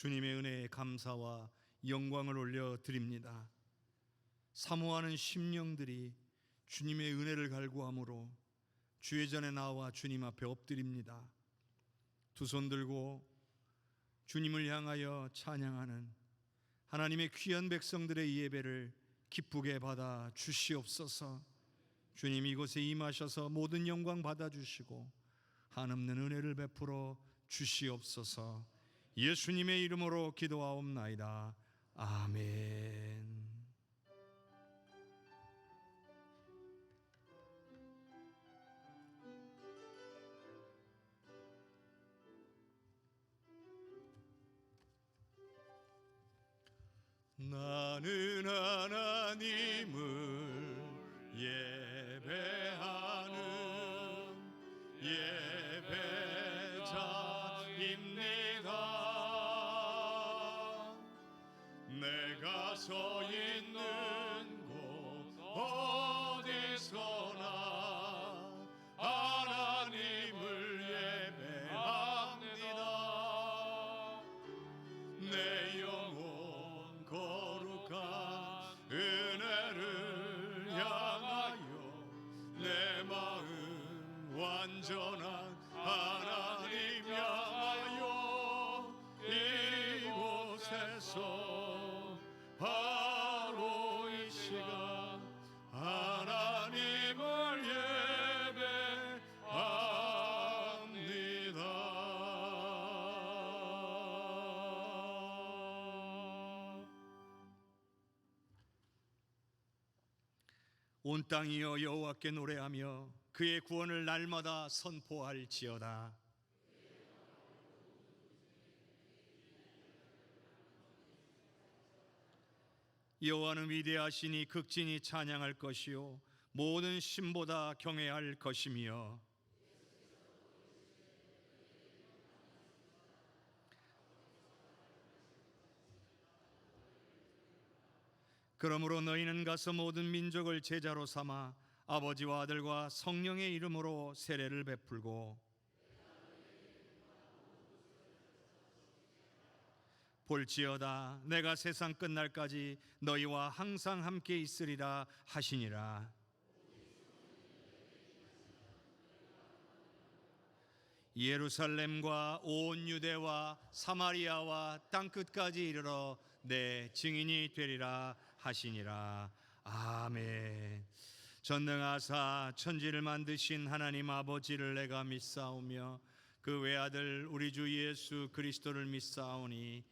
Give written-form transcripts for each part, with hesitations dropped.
주님의 은혜에 감사와 영광을 올려드립니다. 사모하는 심령들이 주님의 은혜를 갈구함으로 주의 전에 나와 주님 앞에 엎드립니다. 두 손 들고 주님을 향하여 찬양하는 하나님의 귀한 백성들의 예배를 기쁘게 받아 주시옵소서. 주님 이곳에 임하셔서 모든 영광 받아주시고 한없는 은혜를 베풀어 주시옵소서. 예수님의 이름으로 기도하옵나이다. 아멘. 나는 하나님을 예배하는 예배자입니다. 내가 서 있는 곳 어디서나 하나님을 예배합니다. 내 영혼 거룩한 은혜를 향하여 내 마음 완전한 하나님 향하여 이곳에서 바로 이 시간 하나님을 예배합니다. 온 땅이여 여호와께 노래하며 그의 구원을 날마다 선포할지어다. 여호와는 위대하시니 극진히 찬양할 것이요 모든 신보다 경외할 것이며 그러므로 너희는 가서 모든 민족을 제자로 삼아 아버지와 아들과 성령의 이름으로 세례를 베풀고 볼지어다 내가 세상 끝날까지 너희와 항상 함께 있으리라 하시니라. 예루살렘과 온 유대와 사마리아와 땅끝까지 이르러 내 증인이 되리라 하시니라. 아멘. 전능하사 천지를 만드신 하나님 아버지를 내가 믿사오며 그 외아들 우리 주 예수 그리스도를 믿사오니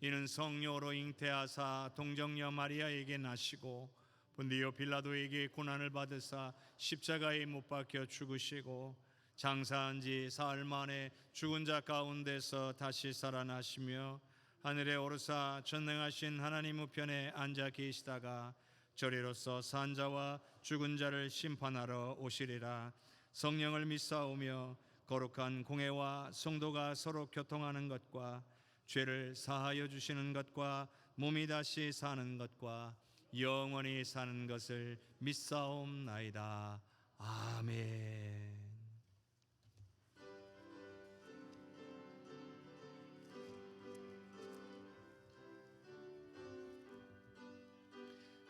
이는 성령으로 잉태하사 동정녀 마리아에게 나시고 본디오 빌라도에게 고난을 받으사 십자가에 못 박혀 죽으시고 장사한 지 사흘 만에 죽은 자 가운데서 다시 살아나시며 하늘에 오르사 전능하신 하나님 우편에 앉아 계시다가 저리로서 산 자와 죽은 자를 심판하러 오시리라. 성령을 믿사오며 거룩한 공회와 성도가 서로 교통하는 것과 죄를 사하여 주시는 것과 몸이 다시 사는 것과 영원히 사는 것을 믿사옵나이다. 아멘.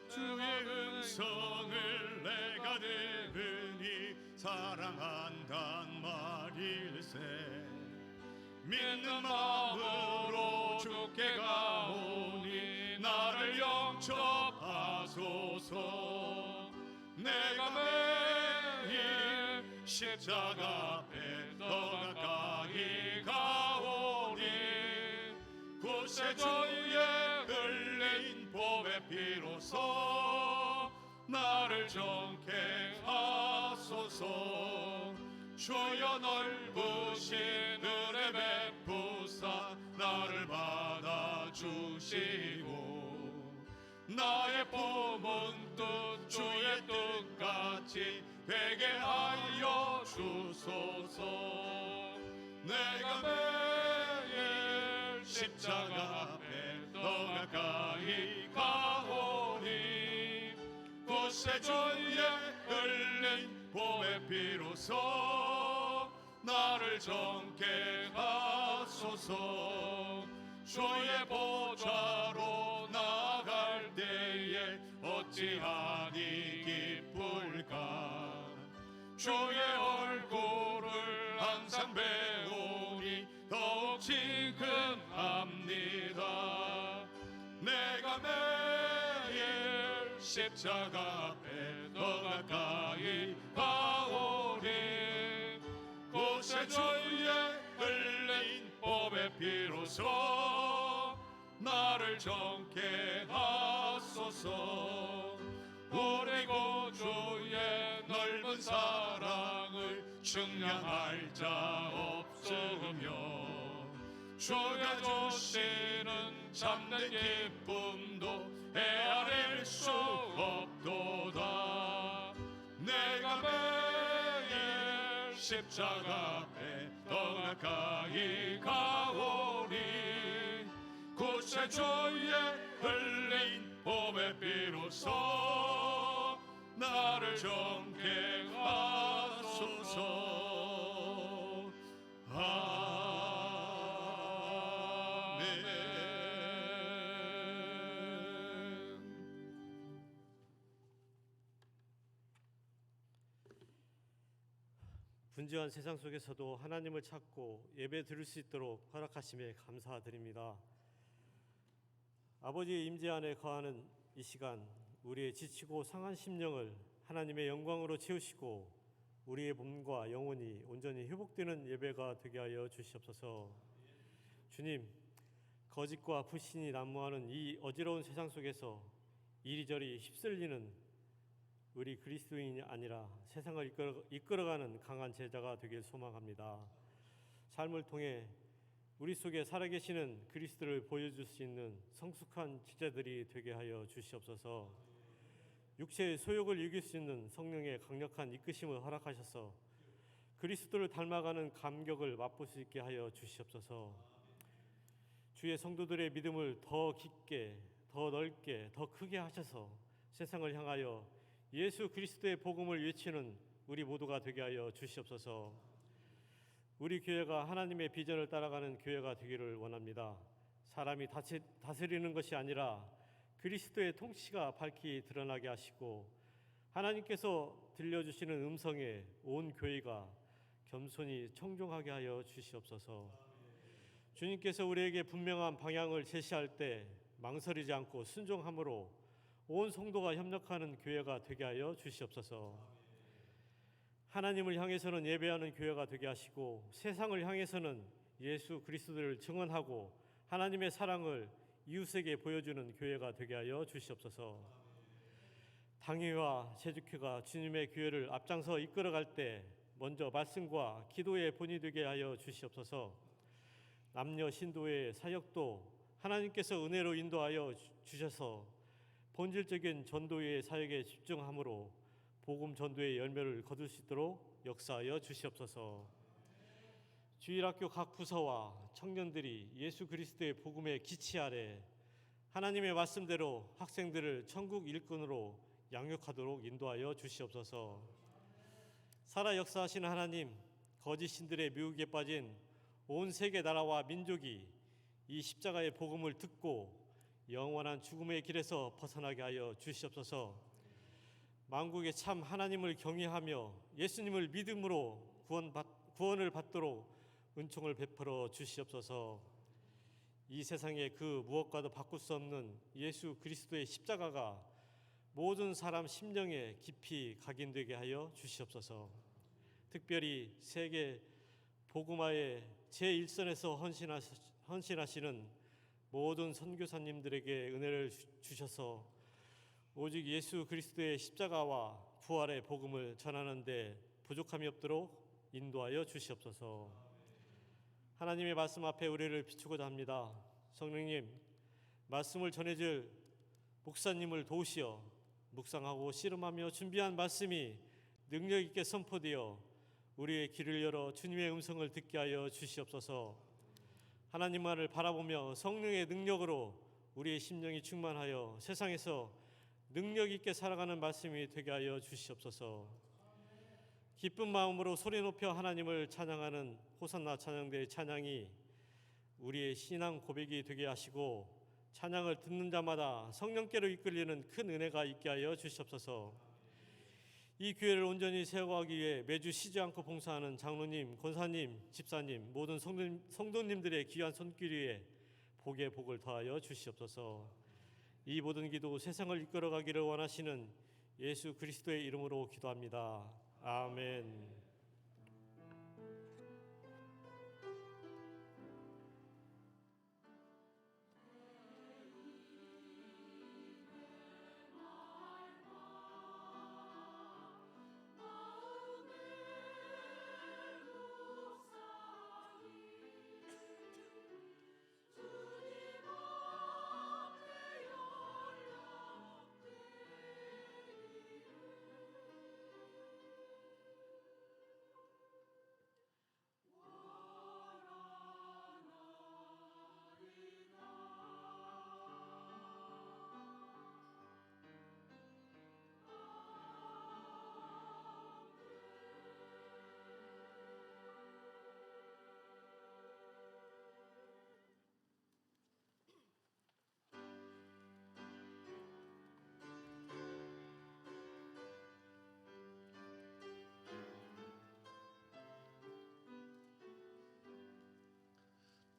주의 음성을 내가 들으니 사랑한단 말일세. 믿는 마음으로 주께 가오니 나를 영접하소서. 내가 매일 십자가 앞에 더 가까이 가오니 구세주의 흘린 보배 피로써 나를 정케 하소서. 주여 넓으신 은혜 베푸사 나를 받아주시고 나의 품은 뜻 주의 뜻같이 되게 하여 주소서. 내가 매일 십자가 앞에 더 가까이 가오니 구세주의 흘린 보배 피로써 나를 정케 하소서. 주의 보좌로 나갈 때에 어찌하니 기쁠까. 주의 얼굴을 항상 배우니 더욱 지근합니다. 내가 매일 십자가 앞에 더 가까이 가오니 곳에 주의 흘린 법의 피로써 나를 정케 하소서. 우리 구주의 넓은 사랑을 측량할 자 없으며 주가 주시는 참된 기쁨도 헤아릴 수 없도다. 내가 매일 십자가 앞에 더 가까이 가오니 곳에 주의 흘린 봄의 비로소 나를 정케 하소서. 분주한 세상 속에서도 하나님을 찾고 예배 드릴 수 있도록 허락하심에 감사드립니다. 아버지의 임재 안에 거하는 이 시간, 우리의 지치고 상한 심령을 하나님의 영광으로 채우시고 우리의 몸과 영혼이 온전히 회복되는 예배가 되게 하여 주시옵소서. 주님, 거짓과 불신이 난무하는 이 어지러운 세상 속에서 이리저리 휩쓸리는 우리 그리스도인이 아니라 세상을 이끌어가는 강한 제자가 되길 소망합니다. 삶을 통해 우리 속에 살아계시는 그리스도를 보여줄 수 있는 성숙한 제자들이 되게 하여 주시옵소서. 육체의 소욕을 이길 수 있는 성령의 강력한 이끄심을 허락하셔서 그리스도를 닮아가는 감격을 맛볼 수 있게 하여 주시옵소서. 주의 성도들의 믿음을 더 깊게, 더 넓게, 더 크게 하셔서 세상을 향하여 예수 그리스도의 복음을 외치는 우리 모두가 되게 하여 주시옵소서. 우리 교회가 하나님의 비전을 따라가는 교회가 되기를 원합니다. 사람이 다스리는 것이 아니라 그리스도의 통치가 밝히 드러나게 하시고 하나님께서 들려주시는 음성에 온 교회가 겸손히 청종하게 하여 주시옵소서. 주님께서 우리에게 분명한 방향을 제시할 때 망설이지 않고 순종함으로 온 성도가 협력하는 교회가 되게 하여 주시옵소서. 하나님을 향해서는 예배하는 교회가 되게 하시고 세상을 향해서는 예수 그리스도를 증언하고 하나님의 사랑을 이웃에게 보여주는 교회가 되게 하여 주시옵소서. 당회와 세주교가 주님의 교회를 앞장서 이끌어갈 때 먼저 말씀과 기도의 본이 되게 하여 주시옵소서. 남녀 신도의 사역도 하나님께서 은혜로 인도하여 주셔서 본질적인 전도의 사역에 집중함으로 복음 전도의 열매를 거둘 수 있도록 역사하여 주시옵소서. 주일학교 각 부서와 청년들이 예수 그리스도의 복음의 기치 아래 하나님의 말씀대로 학생들을 천국 일꾼으로 양육하도록 인도하여 주시옵소서. 살아 역사하시는 하나님, 거짓 신들의 미혹에 빠진 온 세계 나라와 민족이 이 십자가의 복음을 듣고 영원한 죽음의 길에서 벗어나게 하여 주시옵소서. 만국의 참 하나님을 경외하며 예수님을 믿음으로 구원을 받도록 은총을 베풀어 주시옵소서. 이 세상의 그 무엇과도 바꿀 수 없는 예수 그리스도의 십자가가 모든 사람 심령에 깊이 각인되게 하여 주시옵소서. 특별히 세계 복음화의 제1선에서 헌신하시는 모든 선교사님들에게 은혜를 주셔서 오직 예수 그리스도의 십자가와 부활의 복음을 전하는 데 부족함이 없도록 인도하여 주시옵소서. 하나님의 말씀 앞에 우리를 비추고자 합니다. 성령님, 말씀을 전해줄 목사님을 도우시어 묵상하고 씨름하며 준비한 말씀이 능력 있게 선포되어 우리의 길을 열어 주님의 음성을 듣게 하여 주시옵소서. 하나님만을 바라보며 성령의 능력으로 우리의 심령이 충만하여 세상에서 능력 있게 살아가는 말씀이 되게 하여 주시옵소서. 기쁜 마음으로 소리 높여 하나님을 찬양하는 호산나 찬양대의 찬양이 우리의 신앙 고백이 되게 하시고 찬양을 듣는 자마다 성령께로 이끌리는 큰 은혜가 있게 하여 주시옵소서. 이 교회를 온전히 세워가기 위해 매주 쉬지 않고 봉사하는 장로님, 권사님, 집사님, 모든 성도님들의 귀한 손길 위에 복의 복을 더하여 주시옵소서. 이 모든 기도 세상을 이끌어가기를 원하시는 예수 그리스도의 이름으로 기도합니다. 아멘.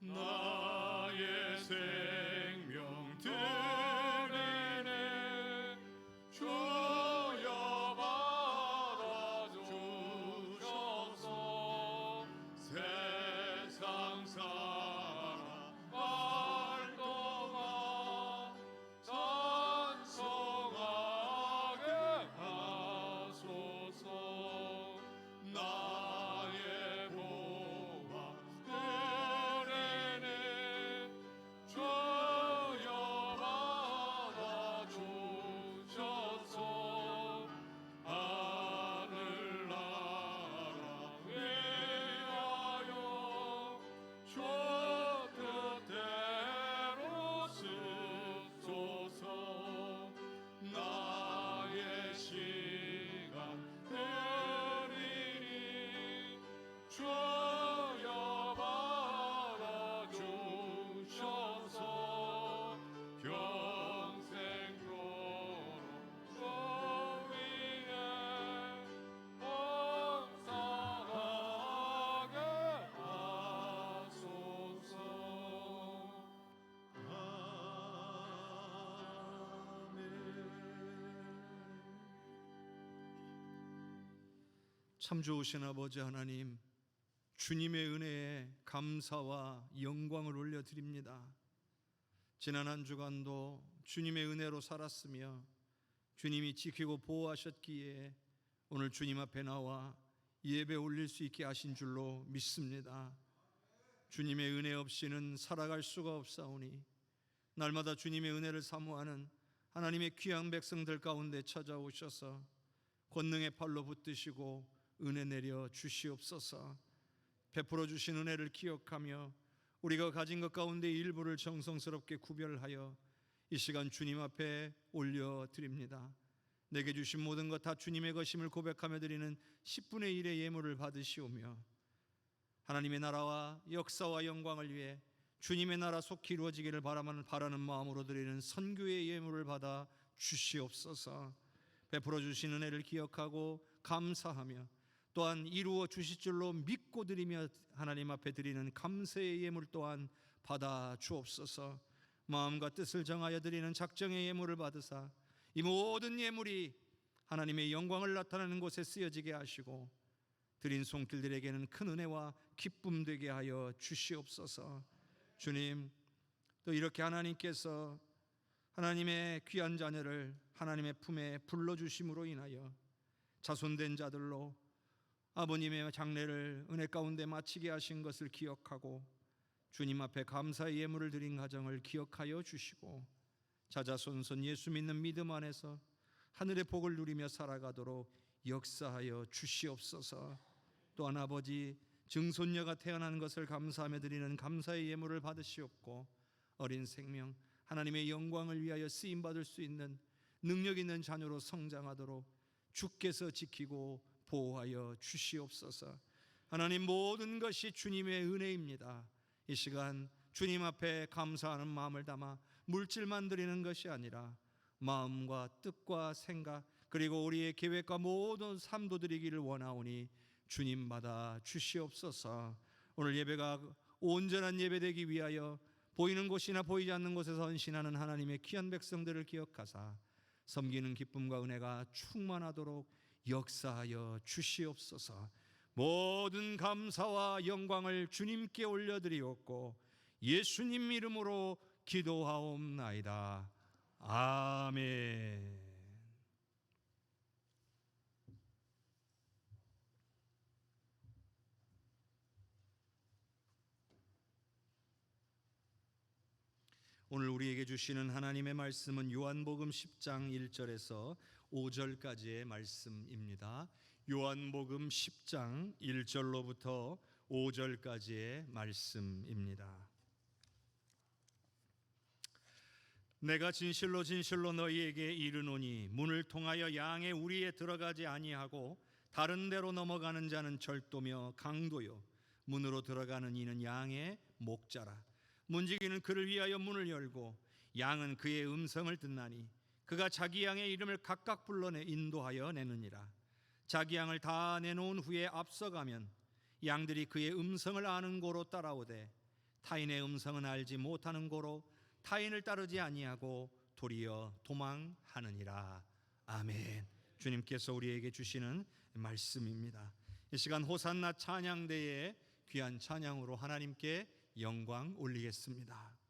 나의 생명 드리네 주여 받아주셔서 세상 살아갈 동안 찬송하게 하소서. 나의 보화 주여 받아주셔서 하늘나라 위하여 주 뜻대로 쓰소서. 나의 시간 드리니 주여 받아주셔서 평생도록 주 위에 헌상하게 하소서. 참 좋으신 아버지 하나님, 주님의 은혜에 감사와 영광을 올려드립니다. 지난 한 주간도 주님의 은혜로 살았으며 주님이 지키고 보호하셨기에 오늘 주님 앞에 나와 예배 올릴 수 있게 하신 줄로 믿습니다. 주님의 은혜 없이는 살아갈 수가 없사오니 날마다 주님의 은혜를 사모하는 하나님의 귀한 백성들 가운데 찾아오셔서 권능의 팔로 붙드시고 은혜 내려 주시옵소서. 베풀어 주신 은혜를 기억하며 우리가 가진 것 가운데 일부를 정성스럽게 구별하여 이 시간 주님 앞에 올려드립니다. 내게 주신 모든 것 다 주님의 것임을 고백하며 드리는 10분의 1의 예물을 받으시오며 하나님의 나라와 역사와 영광을 위해 주님의 나라 속히 이루어지기를 바라는 마음으로 드리는 선교의 예물을 받아 주시옵소서. 베풀어 주신 은혜를 기억하고 감사하며 또한 이루어 주실 줄로 믿고 드리며 하나님 앞에 드리는 감사의 예물 또한 받아 주옵소서. 마음과 뜻을 정하여 드리는 작정의 예물을 받으사 이 모든 예물이 하나님의 영광을 나타내는 곳에 쓰여지게 하시고 드린 손길들에게는 큰 은혜와 기쁨 되게 하여 주시옵소서. 주님, 또 이렇게 하나님께서 하나님의 귀한 자녀를 하나님의 품에 불러주심으로 인하여 자손된 자들로 아버님의 장례를 은혜 가운데 마치게 하신 것을 기억하고 주님 앞에 감사의 예물을 드린 가정을 기억하여 주시고 자자손손 예수 믿는 믿음 안에서 하늘의 복을 누리며 살아가도록 역사하여 주시옵소서. 또한 아버지 증손녀가 태어난 것을 감사하며 드리는 감사의 예물을 받으시옵고 어린 생명 하나님의 영광을 위하여 쓰임받을 수 있는 능력 있는 자녀로 성장하도록 주께서 지키고 보호하여 주시옵소서. 하나님, 모든 것이 주님의 은혜입니다. 이 시간 주님 앞에 감사하는 마음을 담아 물질만 드리는 것이 아니라 마음과 뜻과 생각 그리고 우리의 계획과 모든 삶도 드리기를 원하오니 주님 받아 주시옵소서. 오늘 예배가 온전한 예배되기 위하여 보이는 곳이나 보이지 않는 곳에서 헌신하는 하나님의 귀한 백성들을 기억하사 섬기는 기쁨과 은혜가 충만하도록 역사하여 주시옵소서. 모든 감사와 영광을 주님께 올려드리옵고 예수님 이름으로 기도하옵나이다. 아멘. 오늘 우리에게 주시는 하나님의 말씀은 요한복음 10장 1절에서 5절까지의 말씀입니다. 요한복음 10장 1절로부터 5절까지의 말씀입니다. 내가 진실로 진실로 너희에게 이르노니 문을 통하여 양의 우리에 들어가지 아니하고 다른 데로 넘어가는 자는 절도며 강도요 문으로 들어가는 이는 양의 목자라. 문지기는 그를 위하여 문을 열고 양은 그의 음성을 듣나니 그가 자기 양의 이름을 각각 불러내 인도하여 내느니라. 자기 양을 다 내놓은 후에 앞서가면 양들이 그의 음성을 아는 고로 따라오되 타인의 음성은 알지 못하는 고로 타인을 따르지 아니하고 도리어 도망하느니라. 아멘. 주님께서 우리에게 주시는 말씀입니다. 이 시간 호산나 찬양대의 귀한 찬양으로 하나님께 영광 올리겠습니다.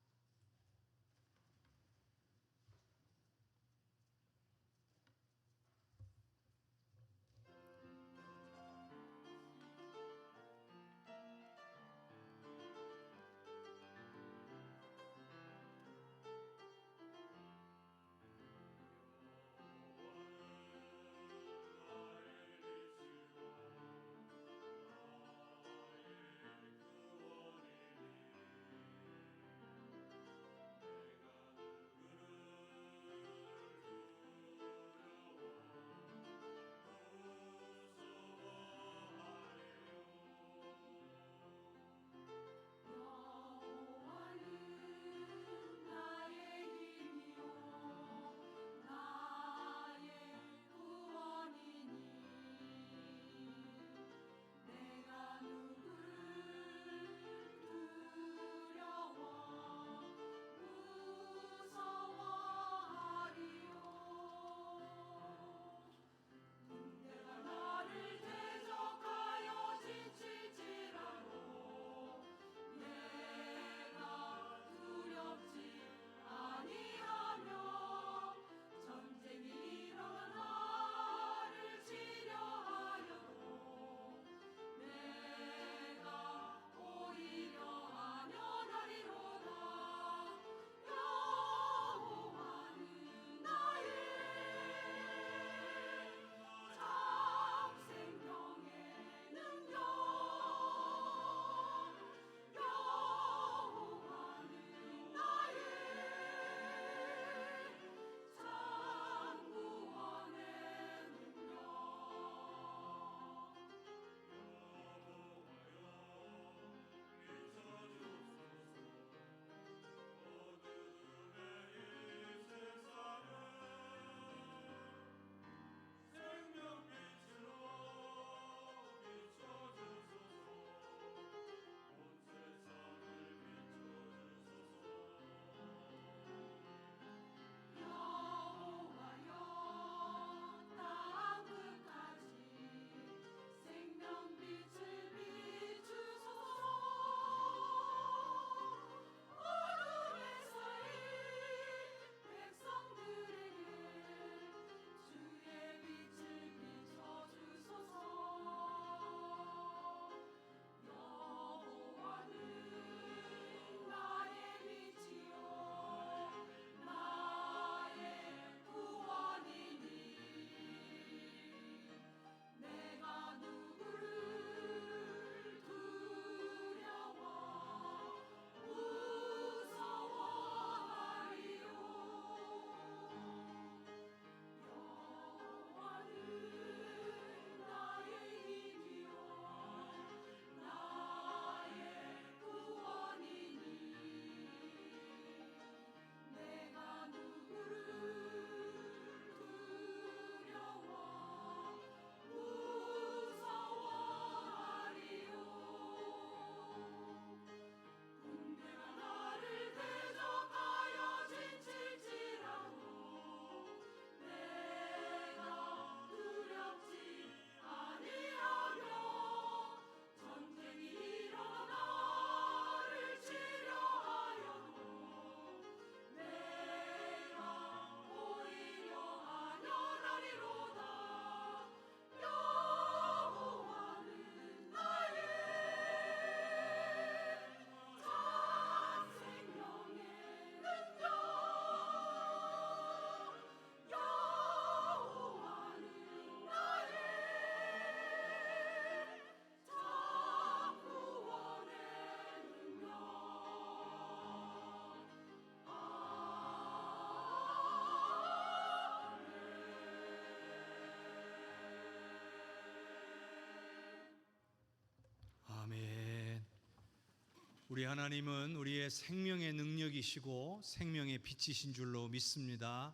우리 하나님은 우리의 생명의 능력이시고 생명의 빛이신 줄로 믿습니다.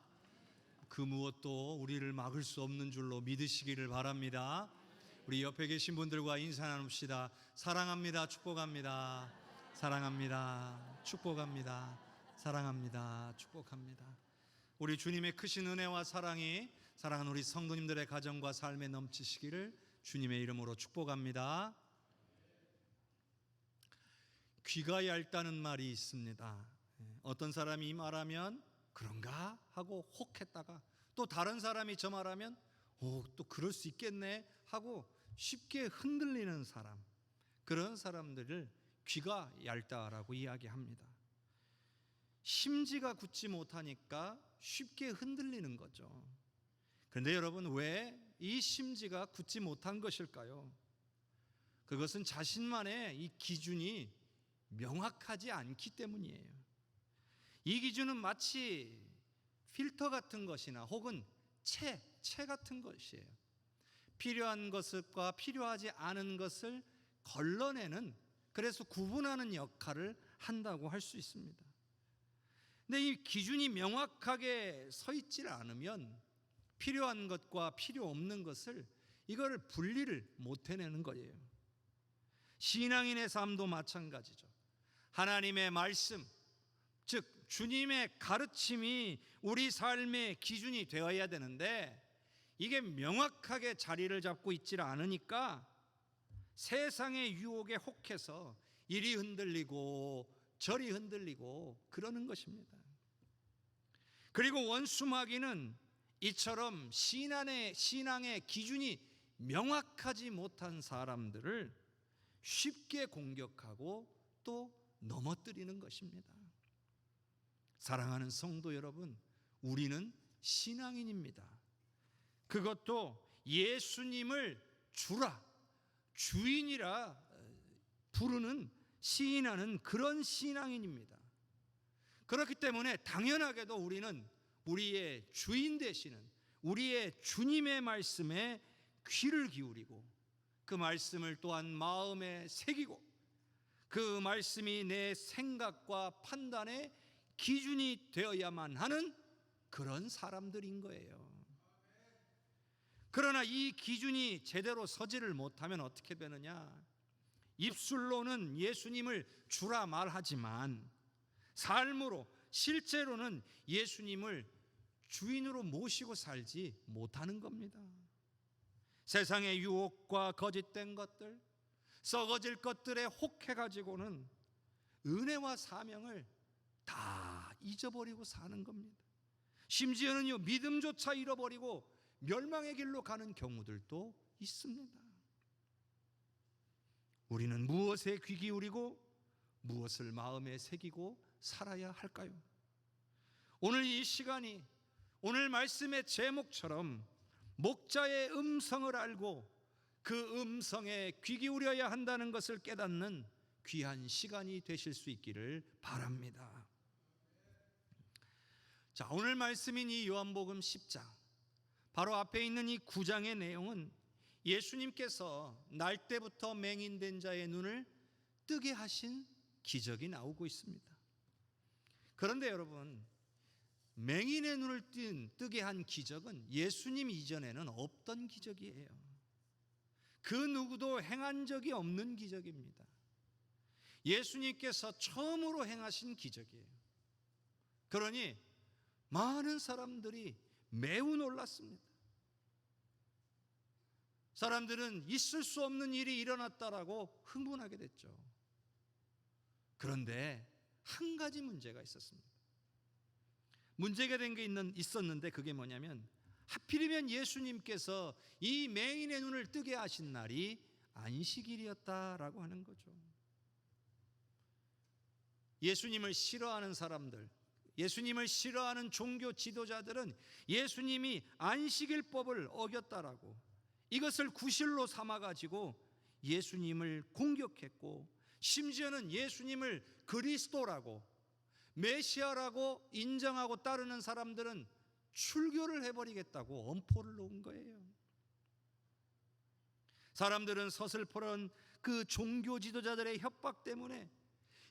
그 무엇도 우리를 막을 수 없는 줄로 믿으시기를 바랍니다. 우리 옆에 계신 분들과 인사 나눕시다. 사랑합니다. 축복합니다. 사랑합니다. 축복합니다. 사랑합니다. 축복합니다. 우리 주님의 크신 은혜와 사랑이 사랑하는 우리 성도님들의 가정과 삶에 넘치시기를 주님의 이름으로 축복합니다. 귀가 얇다는 말이 있습니다. 어떤 사람이 말하면 그런가 하고 혹했다가 또 다른 사람이 저 말하면 또 그럴 수 있겠네 하고 쉽게 흔들리는 사람, 그런 사람들을 귀가 얇다라고 이야기합니다. 심지가 굳지 못하니까 쉽게 흔들리는 거죠. 그런데 여러분, 왜 이 심지가 굳지 못한 것일까요? 그것은 자신만의 이 기준이 명확하지 않기 때문이에요. 이 기준은 마치 필터 같은 것이나 혹은 채 같은 것이에요. 필요한 것과 필요하지 않은 것을 걸러내는, 그래서 구분하는 역할을 한다고 할 수 있습니다. 근데 이 기준이 명확하게 서 있질 않으면 필요한 것과 필요 없는 것을 이거를 분리를 못 해내는 거예요. 신앙인의 삶도 마찬가지죠. 하나님의 말씀, 즉 주님의 가르침이 우리 삶의 기준이 되어야 되는데 이게 명확하게 자리를 잡고 있질 않으니까 세상의 유혹에 혹해서 이리 흔들리고 저리 흔들리고 그러는 것입니다. 그리고 원수마귀는 이처럼 신앙의 기준이 명확하지 못한 사람들을 쉽게 공격하고 또 넘어뜨리는 것입니다. 사랑하는 성도 여러분, 우리는 신앙인입니다. 그것도 예수님을 주라, 주인이라 부르는, 시인하는 그런 신앙인입니다. 그렇기 때문에 당연하게도 우리는 우리의 주인 되시는 우리의 주님의 말씀에 귀를 기울이고 그 말씀을 또한 마음에 새기고 그 말씀이 내 생각과 판단의 기준이 되어야만 하는 그런 사람들인 거예요. 그러나 이 기준이 제대로 서지를 못하면 어떻게 되느냐? 입술로는 예수님을 주라 말하지만 삶으로, 실제로는 예수님을 주인으로 모시고 살지 못하는 겁니다. 세상의 유혹과 거짓된 것들, 썩어질 것들에 혹해가지고는 은혜와 사명을 다 잊어버리고 사는 겁니다. 심지어는요, 믿음조차 잃어버리고 멸망의 길로 가는 경우들도 있습니다. 우리는 무엇에 귀 기울이고 무엇을 마음에 새기고 살아야 할까요? 오늘 이 시간이 오늘 말씀의 제목처럼 목자의 음성을 알고 그 음성에 귀 기울여야 한다는 것을 깨닫는 귀한 시간이 되실 수 있기를 바랍니다. 자, 오늘 말씀인 이 요한복음 10장, 바로 앞에 있는 이 9장의 내용은 예수님께서 날 때부터 맹인된 자의 눈을 뜨게 하신 기적이 나오고 있습니다. 그런데 여러분, 맹인의 눈을 뜨게 한 기적은 예수님 이전에는 없던 기적이에요. 그 누구도 행한 적이 없는 기적입니다. 예수님께서 처음으로 행하신 기적이에요. 그러니 많은 사람들이 매우 놀랐습니다. 사람들은 있을 수 없는 일이 일어났다라고 흥분하게 됐죠. 그런데 한 가지 문제가 있었습니다. 문제가 된 게 있었는데 그게 뭐냐면 하필이면 예수님께서 이 맹인의 눈을 뜨게 하신 날이 안식일이었다라고 하는 거죠. 예수님을 싫어하는 사람들, 예수님을 싫어하는 종교 지도자들은 예수님이 안식일법을 어겼다라고 이것을 구실로 삼아가지고 예수님을 공격했고 심지어는 예수님을 그리스도라고 메시아라고 인정하고 따르는 사람들은 출교를 해버리겠다고 엄포를 놓은 거예요. 사람들은 서슬퍼런 그 종교 지도자들의 협박 때문에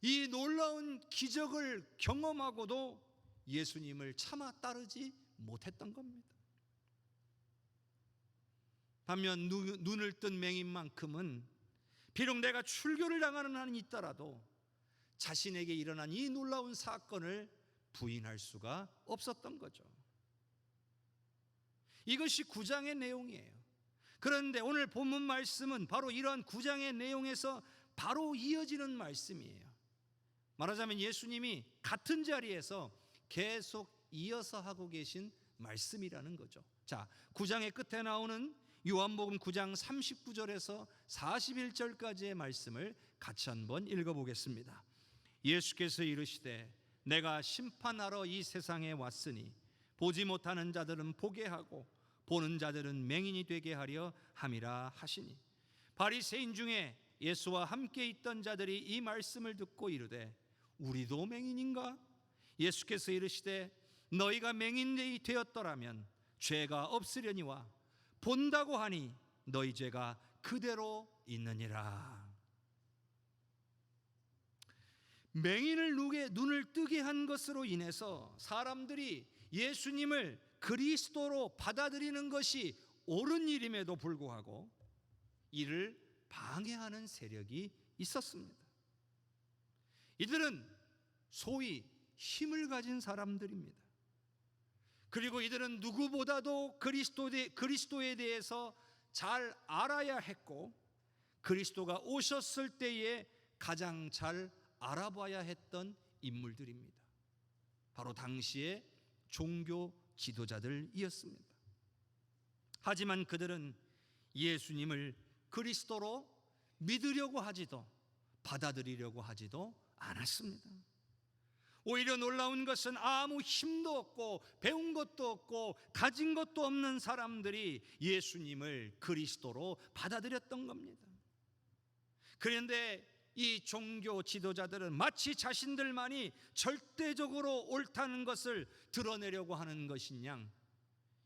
이 놀라운 기적을 경험하고도 예수님을 차마 따르지 못했던 겁니다. 반면 눈을 뜬 맹인만큼은 비록 내가 출교를 당하는 한이 있더라도 자신에게 일어난 이 놀라운 사건을 부인할 수가 없었던 거죠. 이것이 9장의 내용이에요. 그런데 오늘 본문 말씀은 바로 이러한 9장의 내용에서 바로 이어지는 말씀이에요. 말하자면 예수님이 같은 자리에서 계속 이어서 하고 계신 말씀이라는 거죠. 자, 9장의 끝에 나오는 요한복음 9장 39절에서 41절까지의 말씀을 같이 한번 읽어보겠습니다. 예수께서 이르시되 내가 심판하러 이 세상에 왔으니 보지 못하는 자들은 보게 하고 보는 자들은 맹인이 되게 하려 함이라 하시니, 바리새인 중에 예수와 함께 있던 자들이 이 말씀을 듣고 이르되 우리도 맹인인가? 예수께서 이르시되 너희가 맹인이 되었더라면 죄가 없으려니와 본다고 하니 너희 죄가 그대로 있느니라. 맹인을 눈을 뜨게 한 것으로 인해서 사람들이 예수님을 그리스도로 받아들이는 것이 옳은 일임에도 불구하고 이를 방해하는 세력이 있었습니다. 이들은 소위 힘을 가진 사람들입니다. 그리고 이들은 누구보다도 그리스도에 대해서 잘 알아야 했고 그리스도가 오셨을 때에 가장 잘 알아봐야 했던 인물들입니다. 바로 당시의 종교 지도자들이었습니다. 하지만 그들은 예수님을 그리스도로 믿으려고 하지도 받아들이려고 하지도 않았습니다. 오히려 놀라운 것은 아무 힘도 없고 배운 것도 없고 가진 것도 없는 사람들이 예수님을 그리스도로 받아들였던 겁니다. 그런데 이 종교 지도자들은 마치 자신들만이 절대적으로 옳다는 것을 드러내려고 하는 것인 양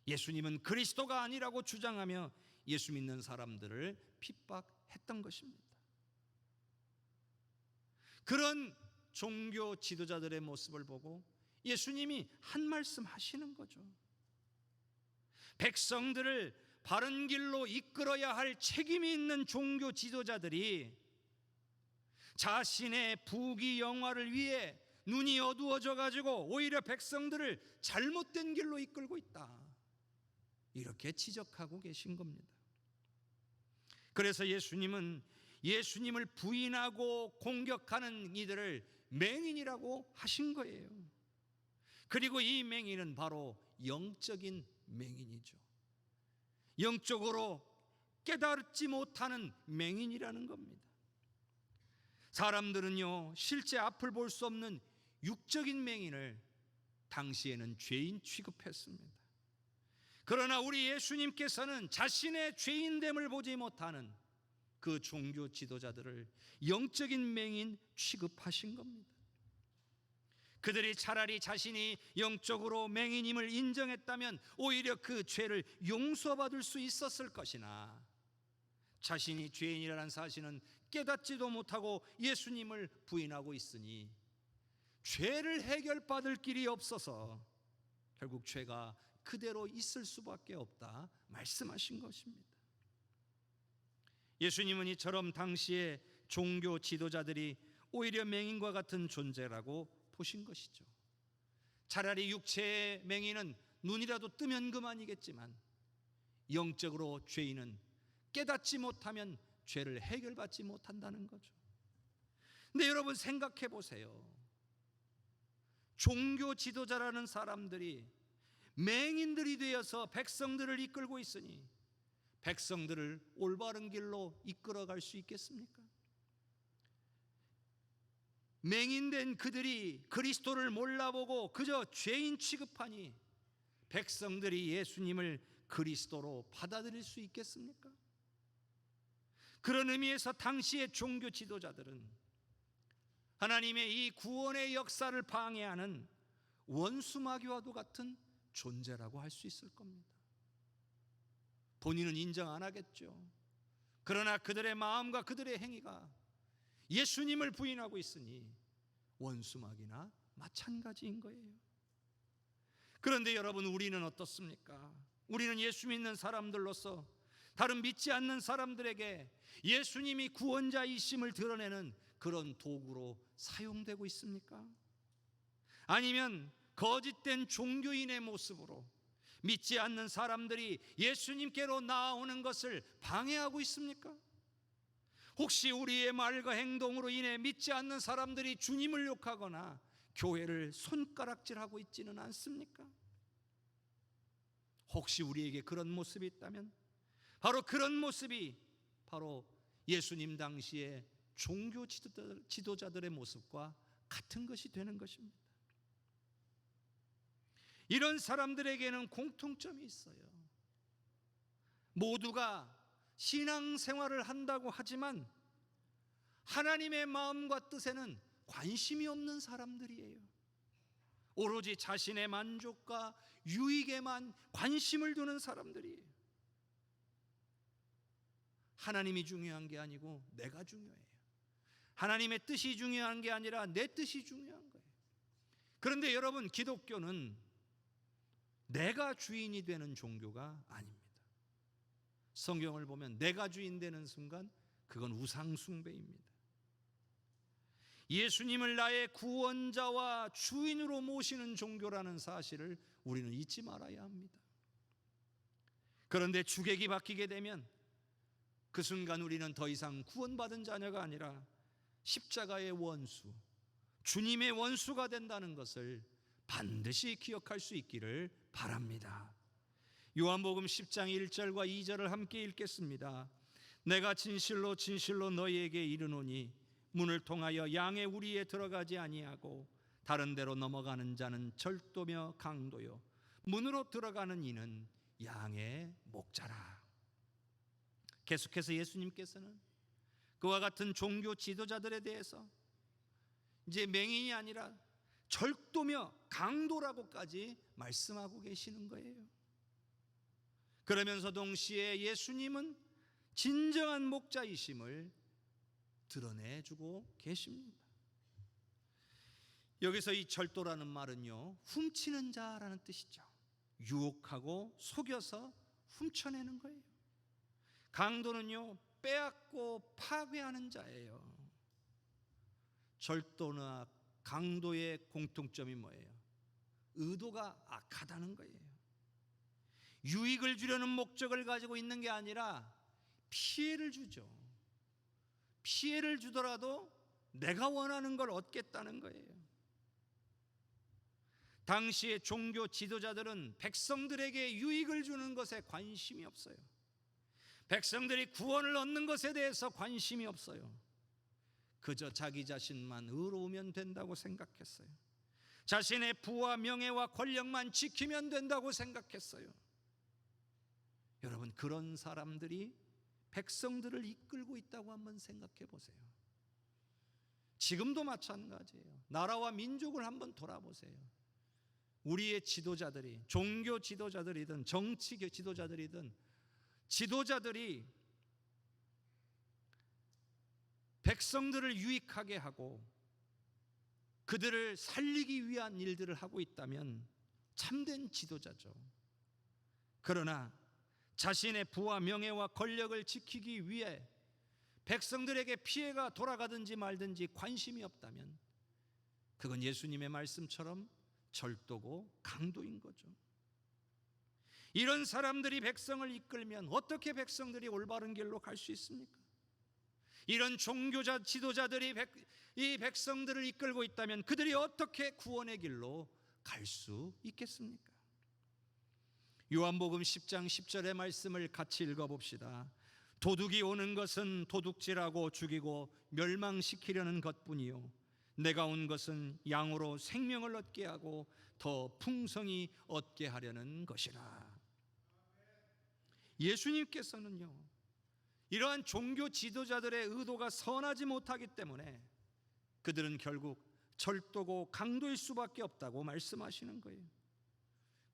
예수님은 그리스도가 아니라고 주장하며 예수 믿는 사람들을 핍박했던 것입니다. 그런 종교 지도자들의 모습을 보고 예수님이 한 말씀 하시는 거죠. 백성들을 바른 길로 이끌어야 할 책임이 있는 종교 지도자들이 자신의 부귀 영화를 위해 눈이 어두워져 가지고 오히려 백성들을 잘못된 길로 이끌고 있다, 이렇게 지적하고 계신 겁니다. 그래서 예수님은 예수님을 부인하고 공격하는 이들을 맹인이라고 하신 거예요. 그리고 이 맹인은 바로 영적인 맹인이죠. 영적으로 깨달지 못하는 맹인이라는 겁니다. 사람들은요, 실제 앞을 볼 수 없는 육적인 맹인을 당시에는 죄인 취급했습니다. 그러나 우리 예수님께서는 자신의 죄인됨을 보지 못하는 그 종교 지도자들을 영적인 맹인 취급하신 겁니다. 그들이 차라리 자신이 영적으로 맹인임을 인정했다면 오히려 그 죄를 용서받을 수 있었을 것이나 자신이 죄인이라는 사실은 깨닫지도 못하고 예수님을 부인하고 있으니 죄를 해결받을 길이 없어서 결국 죄가 그대로 있을 수밖에 없다 말씀하신 것입니다. 예수님은 이처럼 당시의 종교 지도자들이 오히려 맹인과 같은 존재라고 보신 것이죠. 차라리 육체의 맹인은 눈이라도 뜨면 그만이겠지만 영적으로 죄인은 깨닫지 못하면 죄를 해결받지 못한다는 거죠. 근데 여러분 생각해 보세요. 종교 지도자라는 사람들이 맹인들이 되어서 백성들을 이끌고 있으니 백성들을 올바른 길로 이끌어갈 수 있겠습니까? 맹인된 그들이 그리스도를 몰라보고 그저 죄인 취급하니 백성들이 예수님을 그리스도로 받아들일 수 있겠습니까? 그런 의미에서 당시의 종교 지도자들은 하나님의 이 구원의 역사를 방해하는 원수마귀와도 같은 존재라고 할 수 있을 겁니다. 본인은 인정 안 하겠죠. 그러나 그들의 마음과 그들의 행위가 예수님을 부인하고 있으니 원수막이나 마찬가지인 거예요. 그런데 여러분, 우리는 어떻습니까? 우리는 예수 믿는 사람들로서 다른 믿지 않는 사람들에게 예수님이 구원자이심을 드러내는 그런 도구로 사용되고 있습니까? 아니면 거짓된 종교인의 모습으로 믿지 않는 사람들이 예수님께로 나아오는 것을 방해하고 있습니까? 혹시 우리의 말과 행동으로 인해 믿지 않는 사람들이 주님을 욕하거나 교회를 손가락질하고 있지는 않습니까? 혹시 우리에게 그런 모습이 있다면 바로 그런 모습이 바로 예수님 당시의 종교 지도자들의 모습과 같은 것이 되는 것입니다. 이런 사람들에게는 공통점이 있어요. 모두가 신앙생활을 한다고 하지만 하나님의 마음과 뜻에는 관심이 없는 사람들이에요. 오로지 자신의 만족과 유익에만 관심을 두는 사람들이에요. 하나님이 중요한 게 아니고 내가 중요해요. 하나님의 뜻이 중요한 게 아니라 내 뜻이 중요한 거예요. 그런데 여러분, 기독교는 내가 주인이 되는 종교가 아닙니다. 성경을 보면 내가 주인 되는 순간 그건 우상 숭배입니다. 예수님을 나의 구원자와 주인으로 모시는 종교라는 사실을 우리는 잊지 말아야 합니다. 그런데 주객이 바뀌게 되면 그 순간 우리는 더 이상 구원받은 자녀가 아니라 십자가의 원수, 주님의 원수가 된다는 것을 반드시 기억할 수 있기를 바랍니다. 요한복음 10장 1절과 2절을 함께 읽겠습니다. 내가 진실로 진실로 너희에게 이르노니 문을 통하여 양의 우리에 들어가지 아니하고 다른 데로 넘어가는 자는 절도며 강도요 문으로 들어가는 이는 양의 목자라. 계속해서 예수님께서는 그와 같은 종교 지도자들에 대해서 이제 맹인이 아니라 절도며 강도라고까지 말씀하고 계시는 거예요. 그러면서 동시에 예수님은 진정한 목자이심을 드러내주고 계십니다. 여기서 이 절도라는 말은요, 훔치는 자라는 뜻이죠. 유혹하고 속여서 훔쳐내는 거예요. 강도는요, 빼앗고 파괴하는 자예요. 절도나 강도의 공통점이 뭐예요? 의도가 악하다는 거예요. 유익을 주려는 목적을 가지고 있는 게 아니라 피해를 주죠. 피해를 주더라도 내가 원하는 걸 얻겠다는 거예요. 당시의 종교 지도자들은 백성들에게 유익을 주는 것에 관심이 없어요. 백성들이 구원을 얻는 것에 대해서 관심이 없어요. 그저 자기 자신만 의로우면 된다고 생각했어요. 자신의 부와 명예와 권력만 지키면 된다고 생각했어요. 여러분, 그런 사람들이 백성들을 이끌고 있다고 한번 생각해 보세요. 지금도 마찬가지예요. 나라와 민족을 한번 돌아보세요. 우리의 지도자들이, 종교 지도자들이든 정치 지도자들이든, 지도자들이 백성들을 유익하게 하고 그들을 살리기 위한 일들을 하고 있다면 참된 지도자죠. 그러나 자신의 부와 명예와 권력을 지키기 위해 백성들에게 피해가 돌아가든지 말든지 관심이 없다면 그건 예수님의 말씀처럼 절도고 강도인 거죠. 이런 사람들이 백성을 이끌면 어떻게 백성들이 올바른 길로 갈 수 있습니까? 이런 종교자 지도자들이 이 백성들을 이끌고 있다면 그들이 어떻게 구원의 길로 갈 수 있겠습니까? 요한복음 10장 10절의 말씀을 같이 읽어봅시다. 도둑이 오는 것은 도둑질하고 죽이고 멸망시키려는 것뿐이요 내가 온 것은 양으로 생명을 얻게 하고 더 풍성히 얻게 하려는 것이라. 예수님께서는요, 이러한 종교 지도자들의 의도가 선하지 못하기 때문에 그들은 결국 절도고 강도일 수밖에 없다고 말씀하시는 거예요.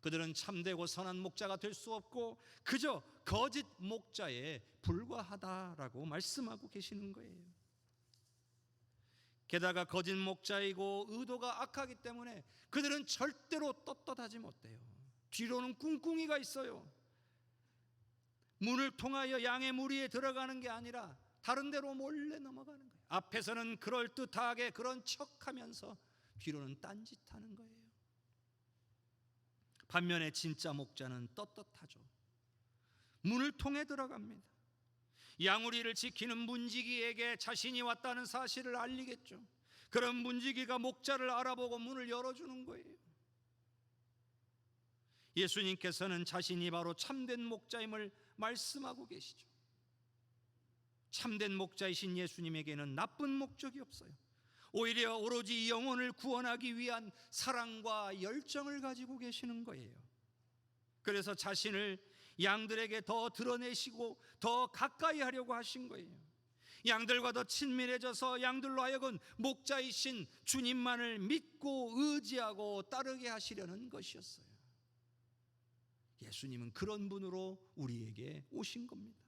그들은 참되고 선한 목자가 될 수 없고 그저 거짓 목자에 불과하다라고 말씀하고 계시는 거예요. 게다가 거짓 목자이고 의도가 악하기 때문에 그들은 절대로 떳떳하지 못해요. 뒤로는 꿍꿍이가 있어요. 문을 통하여 양의 무리에 들어가는 게 아니라 다른 데로 몰래 넘어가는 거예요. 앞에서는 그럴듯하게 그런 척하면서 뒤로는 딴짓하는 거예요. 반면에 진짜 목자는 떳떳하죠. 문을 통해 들어갑니다. 양우리를 지키는 문지기에게 자신이 왔다는 사실을 알리겠죠. 그런 문지기가 목자를 알아보고 문을 열어주는 거예요. 예수님께서는 자신이 바로 참된 목자임을 말씀하고 계시죠. 참된 목자이신 예수님에게는 나쁜 목적이 없어요. 오히려 오로지 영혼을 구원하기 위한 사랑과 열정을 가지고 계시는 거예요. 그래서 자신을 양들에게 더 드러내시고 더 가까이 하려고 하신 거예요. 양들과 더 친밀해져서 양들로 하여금 목자이신 주님만을 믿고 의지하고 따르게 하시려는 것이었어요. 예수님은 그런 분으로 우리에게 오신 겁니다.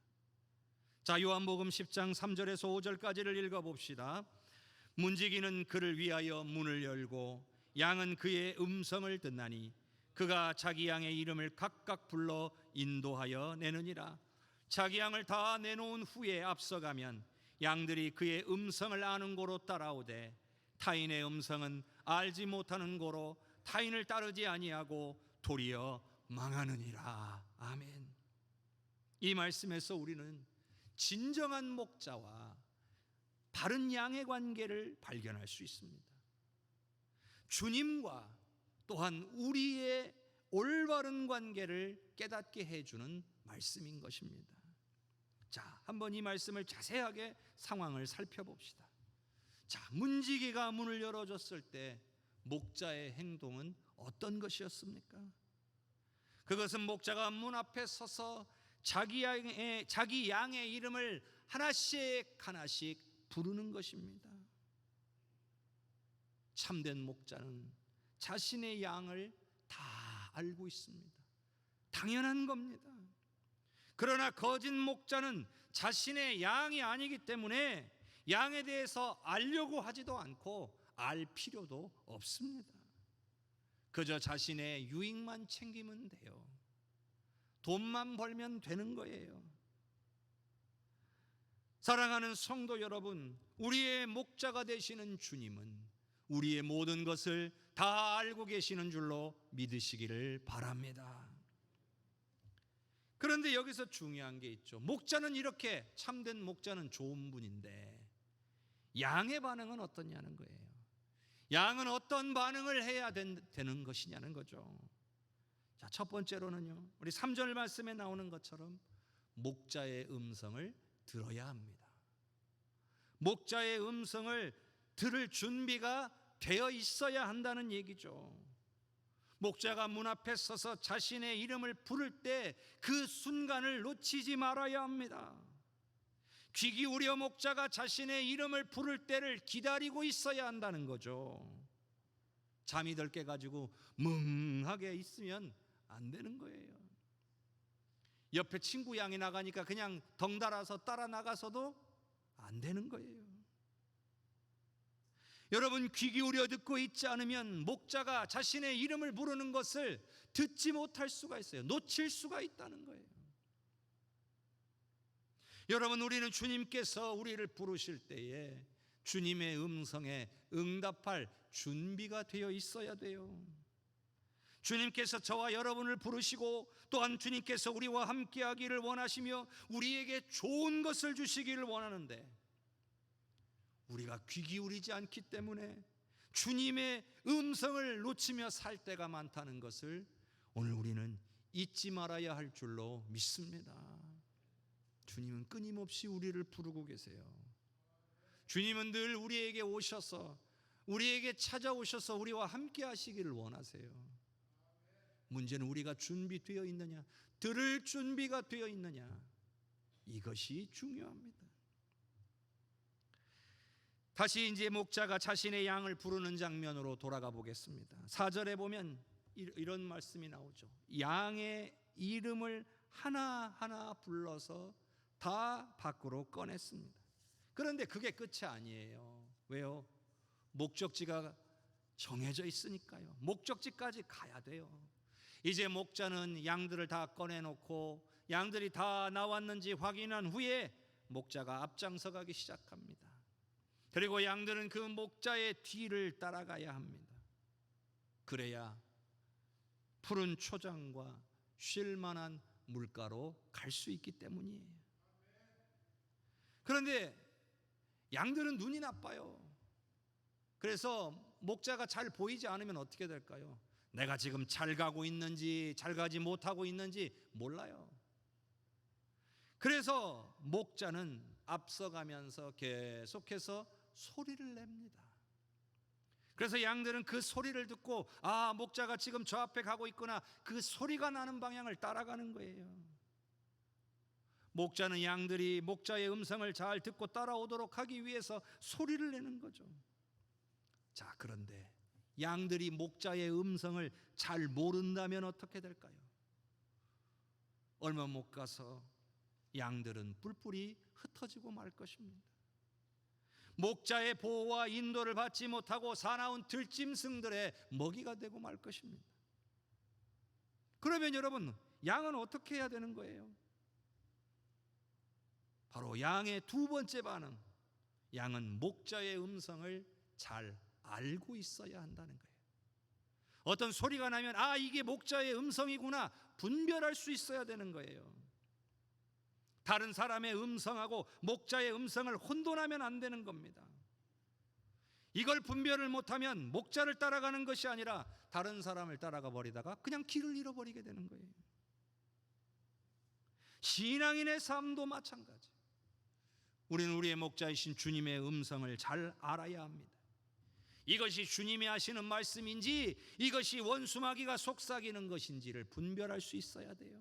자, 요한복음 10장 3절에서 5절까지를 읽어봅시다. 문지기는 그를 위하여 문을 열고 양은 그의 음성을 듣나니 그가 자기 양의 이름을 각각 불러 인도하여 내느니라. 자기 양을 다 내놓은 후에 앞서가면 양들이 그의 음성을 아는 고로 따라오되 타인의 음성은 알지 못하는 고로 타인을 따르지 아니하고 도리어 망하느니라. 아멘. 이 말씀에서 우리는 진정한 목자와 바른 양의 관계를 발견할 수 있습니다. 주님과 또한 우리의 올바른 관계를 깨닫게 해주는 말씀인 것입니다. 자, 한번 이 말씀을 자세하게 상황을 살펴봅시다. 자, 문지기가 문을 열어줬을 때 목자의 행동은 어떤 것이었습니까? 그것은 목자가 문 앞에 서서 자기 양의 이름을 하나씩 하나씩 부르는 것입니다. 참된 목자는 자신의 양을 다 알고 있습니다. 당연한 겁니다. 그러나 거짓 목자는 자신의 양이 아니기 때문에 양에 대해서 알려고 하지도 않고 알 필요도 없습니다. 그저 자신의 유익만 챙기면 돼요. 돈만 벌면 되는 거예요. 사랑하는 성도 여러분, 우리의 목자가 되시는 주님은 우리의 모든 것을 다 알고 계시는 줄로 믿으시기를 바랍니다. 그런데 여기서 중요한 게 있죠. 목자는 이렇게 참된 목자는 좋은 분인데 양의 반응은 어떠냐는 거예요. 양은 어떤 반응을 해야 되는 것이냐는 거죠. 자, 첫 번째로는요, 우리 3절 말씀에 나오는 것처럼 목자의 음성을 들어야 합니다. 목자의 음성을 들을 준비가 되어 있어야 한다는 얘기죠. 목자가 문 앞에 서서 자신의 이름을 부를 때 그 순간을 놓치지 말아야 합니다. 귀 기울여 목자가 자신의 이름을 부를 때를 기다리고 있어야 한다는 거죠. 잠이 덜 깨가지고 멍하게 있으면 안 되는 거예요. 옆에 친구 양이 나가니까 그냥 덩달아서 따라 나가서도 안 되는 거예요. 여러분, 귀 기울여 듣고 있지 않으면 목자가 자신의 이름을 부르는 것을 듣지 못할 수가 있어요. 놓칠 수가 있다는 거예요. 여러분, 우리는 주님께서 우리를 부르실 때에 주님의 음성에 응답할 준비가 되어 있어야 돼요. 주님께서 저와 여러분을 부르시고 또한 주님께서 우리와 함께하기를 원하시며 우리에게 좋은 것을 주시기를 원하는데 우리가 귀 기울이지 않기 때문에 주님의 음성을 놓치며 살 때가 많다는 것을 오늘 우리는 잊지 말아야 할 줄로 믿습니다. 주님은 끊임없이 우리를 부르고 계세요. 주님은 늘 우리에게 오셔서 우리에게 찾아오셔서 우리와 함께 하시기를 원하세요. 문제는 우리가 준비되어 있느냐, 들을 준비가 되어 있느냐, 이것이 중요합니다. 다시 이제 목자가 자신의 양을 부르는 장면으로 돌아가 보겠습니다. 4절에 보면 이런 말씀이 나오죠. 양의 이름을 하나하나 불러서 다 밖으로 꺼냈습니다. 그런데 그게 끝이 아니에요. 왜요? 목적지가 정해져 있으니까요. 목적지까지 가야 돼요. 이제 목자는 양들을 다 꺼내놓고 양들이 다 나왔는지 확인한 후에 목자가 앞장서 가기 시작합니다. 그리고 양들은 그 목자의 뒤를 따라가야 합니다. 그래야 푸른 초장과 쉴 만한 물가로 갈 수 있기 때문이에요. 그런데 양들은 눈이 나빠요. 그래서 목자가 잘 보이지 않으면 어떻게 될까요? 내가 지금 잘 가고 있는지 잘 가지 못하고 있는지 몰라요. 그래서 목자는 앞서가면서 계속해서 소리를 냅니다. 그래서 양들은 그 소리를 듣고 목자가 지금 저 앞에 가고 있구나, 그 소리가 나는 방향을 따라가는 거예요. 목자는 양들이 목자의 음성을 잘 듣고 따라오도록 하기 위해서 소리를 내는 거죠. 자, 그런데 양들이 목자의 음성을 잘 모른다면 어떻게 될까요? 얼마 못 가서 양들은 뿔뿔이 흩어지고 말 것입니다. 목자의 보호와 인도를 받지 못하고 사나운 들짐승들의 먹이가 되고 말 것입니다. 그러면 여러분, 양은 어떻게 해야 되는 거예요? 바로 양의 두 번째 반응, 양은 목자의 음성을 잘 알고 있어야 한다는 거예요. 어떤 소리가 나면 이게 목자의 음성이구나 분별할 수 있어야 되는 거예요. 다른 사람의 음성하고 목자의 음성을 혼돈하면 안 되는 겁니다. 이걸 분별을 못하면 목자를 따라가는 것이 아니라 다른 사람을 따라가 버리다가 그냥 길을 잃어버리게 되는 거예요. 신앙인의 삶도 마찬가지. 우리는 우리의 목자이신 주님의 음성을 잘 알아야 합니다. 이것이 주님이 하시는 말씀인지 이것이 원수마귀가 속삭이는 것인지를 분별할 수 있어야 돼요.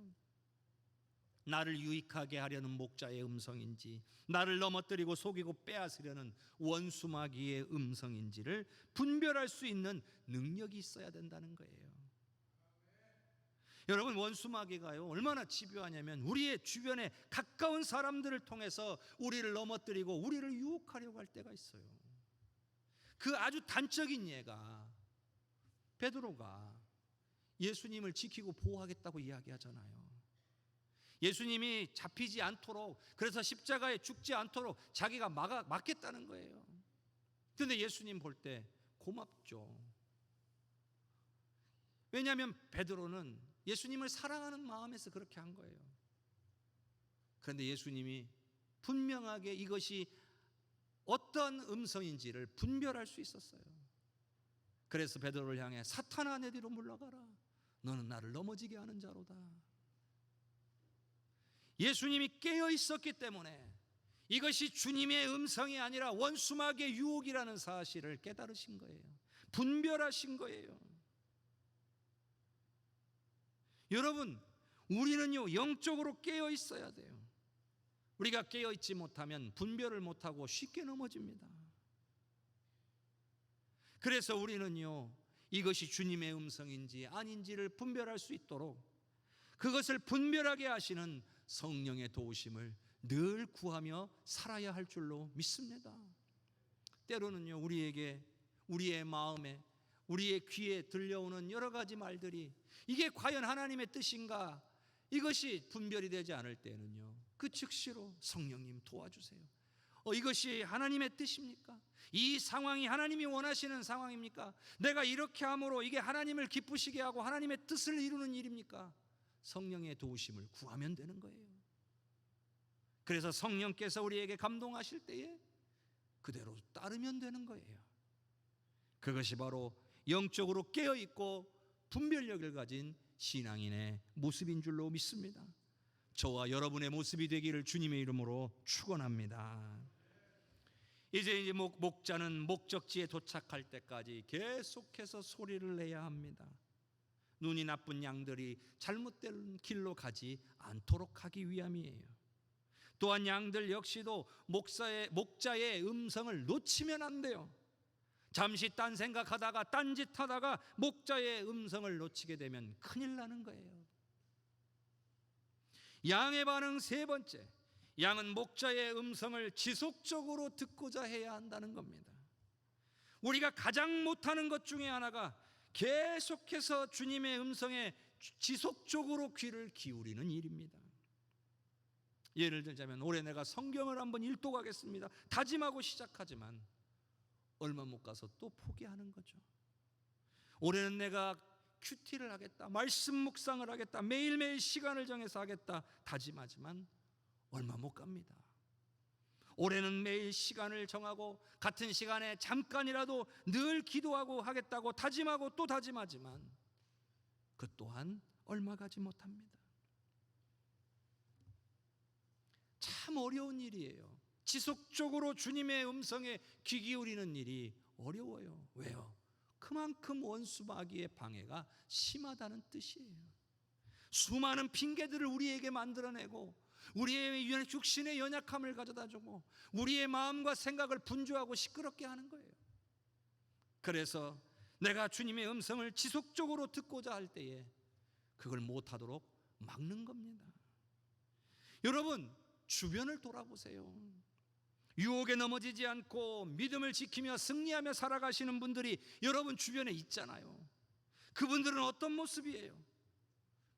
나를 유익하게 하려는 목자의 음성인지 나를 넘어뜨리고 속이고 빼앗으려는 원수마귀의 음성인지를 분별할 수 있는 능력이 있어야 된다는 거예요. 여러분, 원수마귀가요 얼마나 집요하냐면 우리의 주변에 가까운 사람들을 통해서 우리를 넘어뜨리고 우리를 유혹하려고 할 때가 있어요. 그 아주 단적인 예가 베드로가 예수님을 지키고 보호하겠다고 이야기하잖아요. 예수님이 잡히지 않도록, 그래서 십자가에 죽지 않도록 자기가 막겠다는 거예요. 그런데 예수님 볼 때 고맙죠. 왜냐하면 베드로는 예수님을 사랑하는 마음에서 그렇게 한 거예요. 그런데 예수님이 분명하게 이것이 어떤 음성인지를 분별할 수 있었어요. 그래서 베드로를 향해 사탄아 내 뒤로 물러가라, 너는 나를 넘어지게 하는 자로다. 예수님이 깨어 있었기 때문에 이것이 주님의 음성이 아니라 원수마귀의 유혹이라는 사실을 깨달으신 거예요. 분별하신 거예요. 여러분, 우리는요 영적으로 깨어 있어야 돼요. 우리가 깨어 있지 못하면 분별을 못하고 쉽게 넘어집니다. 그래서 우리는요 이것이 주님의 음성인지 아닌지를 분별할 수 있도록 그것을 분별하게 하시는 성령의 도우심을 늘 구하며 살아야 할 줄로 믿습니다. 때로는요 우리에게, 우리의 마음에, 우리의 귀에 들려오는 여러 가지 말들이 이게 과연 하나님의 뜻인가, 이것이 분별이 되지 않을 때는요 그 즉시로 성령님 도와주세요. 이것이 하나님의 뜻입니까? 이 상황이 하나님이 원하시는 상황입니까? 내가 이렇게 함으로 이게 하나님을 기쁘시게 하고 하나님의 뜻을 이루는 일입니까? 성령의 도우심을 구하면 되는 거예요. 그래서 성령께서 우리에게 감동하실 때에 그대로 따르면 되는 거예요. 그것이 바로 영적으로 깨어있고 분별력을 가진 신앙인의 모습인 줄로 믿습니다. 저와 여러분의 모습이 되기를 주님의 이름으로 축원합니다. 이제 목자는 목적지에 도착할 때까지 계속해서 소리를 내야 합니다. 눈이 나쁜 양들이 잘못된 길로 가지 않도록 하기 위함이에요. 또한 양들 역시도 목자의 음성을 놓치면 안 돼요. 잠시 딴 생각하다가 딴짓하다가 목자의 음성을 놓치게 되면 큰일 나는 거예요. 양의 반응 세 번째, 양은 목자의 음성을 지속적으로 듣고자 해야 한다는 겁니다. 우리가 가장 못하는 것 중에 하나가 계속해서 주님의 음성에 지속적으로 귀를 기울이는 일입니다. 예를 들자면 올해 내가 성경을 한번 읽도가겠습니다 다짐하고 시작하지만 얼마 못 가서 또 포기하는 거죠. 올해는 내가 큐티를 하겠다, 말씀 묵상을 하겠다, 매일매일 시간을 정해서 하겠다 다짐하지만 얼마 못 갑니다. 올해는 매일 시간을 정하고 같은 시간에 잠깐이라도 늘 기도하고 하겠다고 다짐하고 또 다짐하지만 그 또한 얼마 가지 못합니다. 참 어려운 일이에요. 지속적으로 주님의 음성에 귀 기울이는 일이 어려워요. 왜요? 그만큼 원수 마귀의 방해가 심하다는 뜻이에요. 수많은 핑계들을 우리에게 만들어내고 우리의 육신의 연약함을 가져다주고 우리의 마음과 생각을 분주하고 시끄럽게 하는 거예요. 그래서 내가 주님의 음성을 지속적으로 듣고자 할 때에 그걸 못하도록 막는 겁니다. 여러분, 주변을 돌아보세요. 유혹에 넘어지지 않고 믿음을 지키며 승리하며 살아가시는 분들이 여러분 주변에 있잖아요. 그분들은 어떤 모습이에요?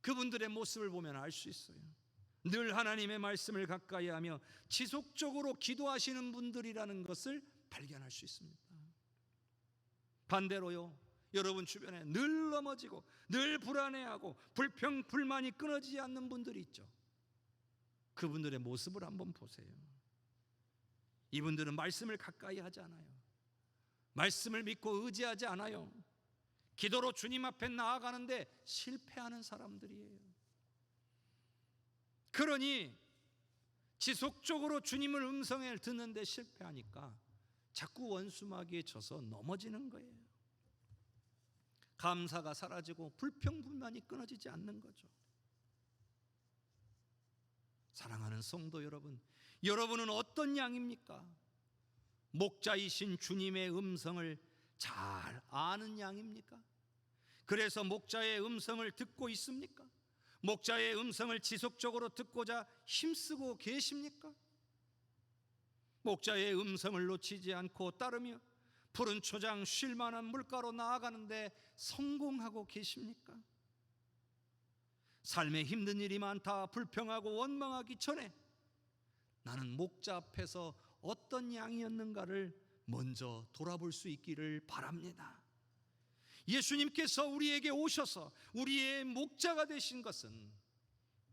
그분들의 모습을 보면 알 수 있어요. 늘 하나님의 말씀을 가까이 하며 지속적으로 기도하시는 분들이라는 것을 발견할 수 있습니다. 반대로요, 여러분 주변에 늘 넘어지고 늘 불안해하고 불평, 불만이 끊어지지 않는 분들이 있죠. 그분들의 모습을 한번 보세요. 이분들은 말씀을 가까이 하지 않아요. 말씀을 믿고 의지하지 않아요. 기도로 주님 앞에 나아가는데 실패하는 사람들이에요. 그러니 지속적으로 주님을 음성을 듣는데 실패하니까 자꾸 원수 마귀에 져서 넘어지는 거예요. 감사가 사라지고 불평불만이 끊어지지 않는 거죠. 사랑하는 성도 여러분, 여러분은 어떤 양입니까? 목자이신 주님의 음성을 잘 아는 양입니까? 그래서 목자의 음성을 듣고 있습니까? 목자의 음성을 지속적으로 듣고자 힘쓰고 계십니까? 목자의 음성을 놓치지 않고 따르며 푸른 초장 쉴 만한 물가로 나아가는데 성공하고 계십니까? 삶에 힘든 일이 많다 불평하고 원망하기 전에 나는 목자 앞에서 어떤 양이었는가를 먼저 돌아볼 수 있기를 바랍니다. 예수님께서 우리에게 오셔서 우리의 목자가 되신 것은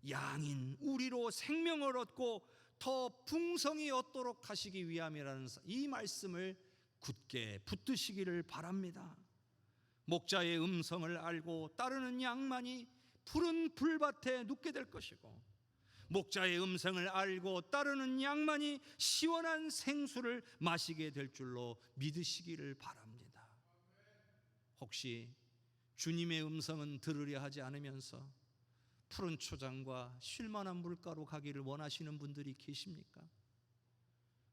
양인 우리로 생명을 얻고 더 풍성히 얻도록 하시기 위함이라는 이 말씀을 굳게 붙드시기를 바랍니다. 목자의 음성을 알고 따르는 양만이 푸른 풀밭에 눕게 될 것이고 목자의 음성을 알고 따르는 양만이 시원한 생수를 마시게 될 줄로 믿으시기를 바랍니다. 혹시 주님의 음성은 들으려 하지 않으면서 푸른 초장과 쉴만한 물가로 가기를 원하시는 분들이 계십니까?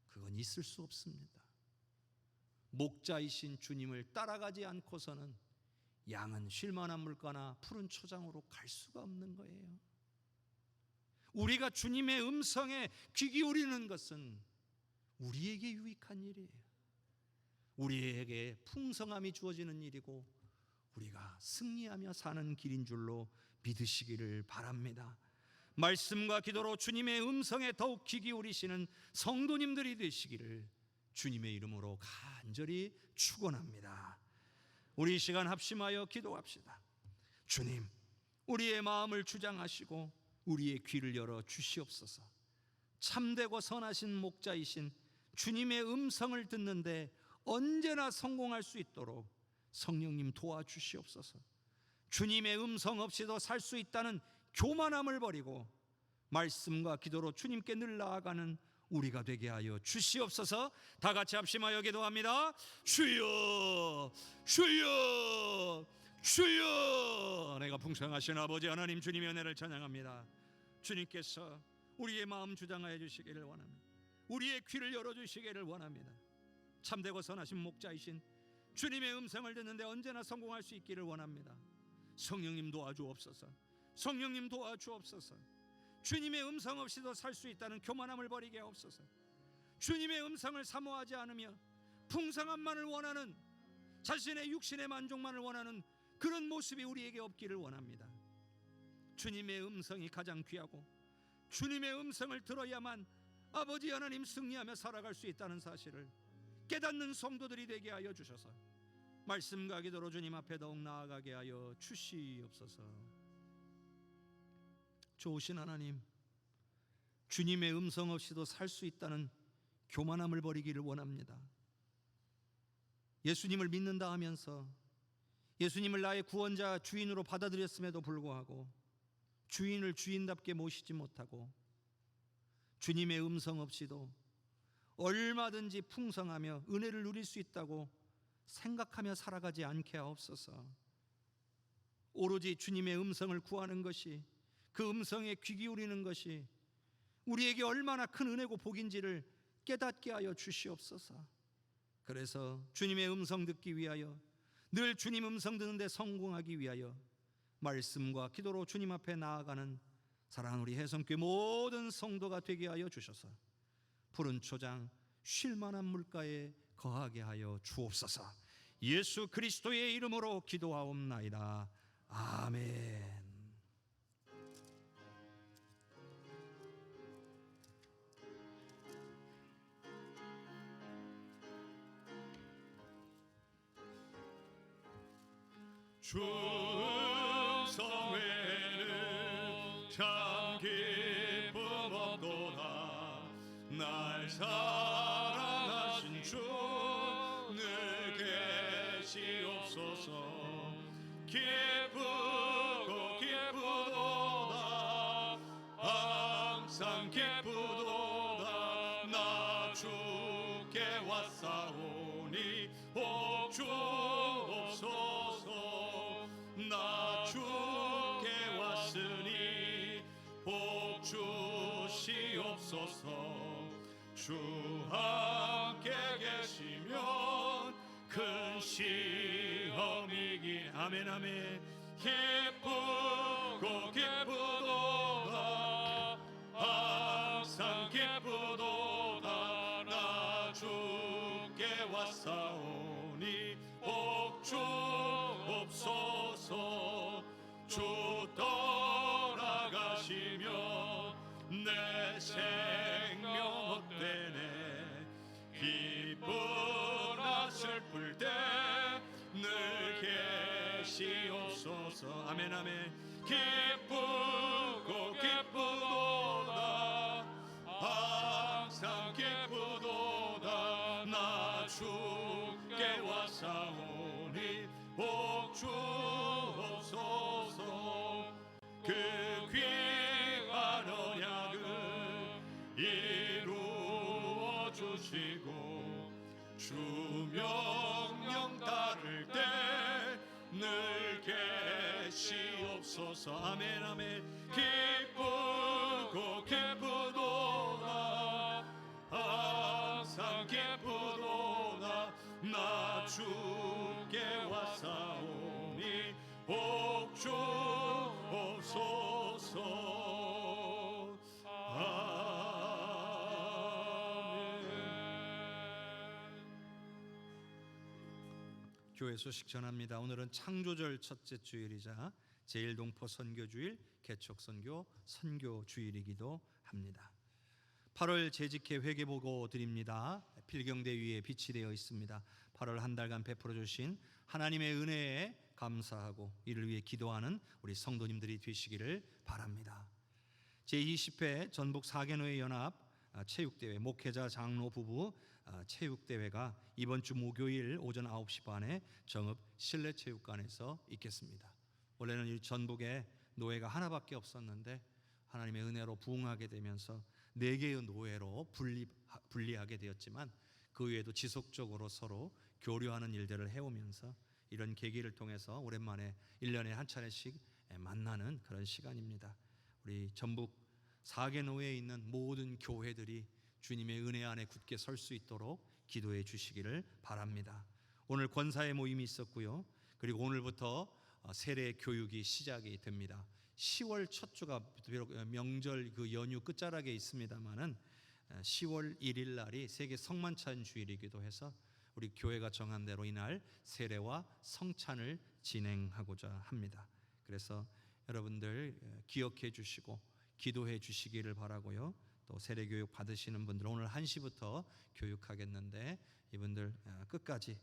그건 있을 수 없습니다. 목자이신 주님을 따라가지 않고서는 양은 쉴만한 물가나 푸른 초장으로 갈 수가 없는 거예요. 우리가 주님의 음성에 귀 기울이는 것은 우리에게 유익한 일이에요. 우리에게 풍성함이 주어지는 일이고 우리가 승리하며 사는 길인 줄로 믿으시기를 바랍니다. 말씀과 기도로 주님의 음성에 더욱 귀 기울이시는 성도님들이 되시기를 주님의 이름으로 간절히 축원합니다. 우리 이 시간 합심하여 기도합시다. 주님, 우리의 마음을 주장하시고 우리의 귀를 열어 주시옵소서. 참되고 선하신 목자이신 주님의 음성을 듣는데 언제나 성공할 수 있도록 성령님 도와주시옵소서. 주님의 음성 없이도 살 수 있다는 교만함을 버리고 말씀과 기도로 주님께 늘 나아가는 우리가 되게 하여 주시옵소서. 다 같이 합심하여 기도합니다. 주여, 주여, 주여. 내가 풍성하신 아버지 하나님 주님의 은혜를 찬양합니다. 주님께서 우리의 마음 주장하여 주시기를 원합니다. 우리의 귀를 열어주시기를 원합니다. 참되고 선하신 목자이신 주님의 음성을 듣는데 언제나 성공할 수 있기를 원합니다. 성령님 도와주옵소서. 성령님 도와주옵소서. 주님의 음성 없이도 살 수 있다는 교만함을 버리게 하옵소서. 주님의 음성을 사모하지 않으며 풍성함만을 원하는 자신의 육신의 만족만을 원하는 그런 모습이 우리에게 없기를 원합니다. 주님의 음성이 가장 귀하고 주님의 음성을 들어야만 아버지 하나님 승리하며 살아갈 수 있다는 사실을 깨닫는 성도들이 되게 하여 주셔서 말씀과 기도로 주님 앞에 더욱 나아가게 하여 주시옵소서. 좋으신 하나님, 주님의 음성 없이도 살 수 있다는 교만함을 버리기를 원합니다. 예수님을 믿는다 하면서 예수님을 나의 구원자 주인으로 받아들였음에도 불구하고 주인을 주인답게 모시지 못하고 주님의 음성 없이도 얼마든지 풍성하며 은혜를 누릴 수 있다고 생각하며 살아가지 않게 하옵소서. 오로지 주님의 음성을 구하는 것이, 그 음성에 귀 기울이는 것이 우리에게 얼마나 큰 은혜고 복인지를 깨닫게 하여 주시옵소서. 그래서 주님의 음성 듣기 위하여, 늘 주님 음성 듣는데 성공하기 위하여 말씀과 기도로 주님 앞에 나아가는 사랑하는 우리 혜성교회 모든 성도가 되게 하여 주셔서 푸른 초장 쉴만한 물가에 거하게 하여 주옵소서. 예수 그리스도의 이름으로 기도하옵나이다. 아멘. 주 음성 외에는 참 기쁨 없도다. 날 사랑하신 주 늘 계시옵소서. 기쁘고 기쁘도다. 항상 기쁘도다. 나 주께 왔사오니 복 주옵소서. 나 주께 왔으니 복 주시옵소서. 주 함께 계시면 큰 시험이기. 아멘 아멘. 기쁘고 기쁘도다. 항상 기쁘도다. 나 주께 왔사오니 복 주옵소서. 주 떠나가시면 내 생명 헛되네. 기쁘나 슬플 때 늘 계시옵소서. 아멘 아멘. 기쁘고 기쁘도다. 항상 기쁘도다. 나 주께 왔사오니 복 주옵소서. 그 귀한 언약을 이루어 주시고 주 명령 따를 때 늘 계시옵소서. 아멘 아멘. 기쁘고 기쁘도다. 항상 기쁘도다. 나 주께 왔사오니 복 주옵소서. 교회 소식 전합니다. 오늘은 창조절 첫째 주일이자 제1동포 선교주일, 개척선교 선교주일이기도 합니다. 8월 재직회 회개보고 드립니다. 필경대 위에 빛이 되어 있습니다. 8월 한 달간 베풀어 주신 하나님의 은혜에 감사하고 이를 위해 기도하는 우리 성도님들이 되시기를 바랍니다. 제20회 전북 사계노회 연합 체육대회 목회자 장로 부부 체육대회가 이번 주 목요일 오전 9시 반에 정읍 실내체육관에서 있겠습니다. 원래는 이 전북에 노회가 하나밖에 없었는데 하나님의 은혜로 부흥하게 되면서 4개의 노회로 분리하게 되었지만 그 외에도 지속적으로 서로 교류하는 일들을 해오면서 이런 계기를 통해서 오랜만에 1년에 한 차례씩 만나는 그런 시간입니다. 우리 전북 사계노회에 있는 모든 교회들이 주님의 은혜 안에 굳게 설 수 있도록 기도해 주시기를 바랍니다. 오늘 권사의 모임이 있었고요. 그리고 오늘부터 세례 교육이 시작이 됩니다. 10월 첫 주가 비록 명절 그 연휴 끝자락에 있습니다만은 10월 1일 날이 세계 성만찬 주일이기도 해서 우리 교회가 정한 대로 이날 세례와 성찬을 진행하고자 합니다. 그래서 여러분들 기억해 주시고 기도해 주시기를 바라고요. 또 세례 교육 받으시는 분들 오늘 1시부터 교육하겠는데 이분들 끝까지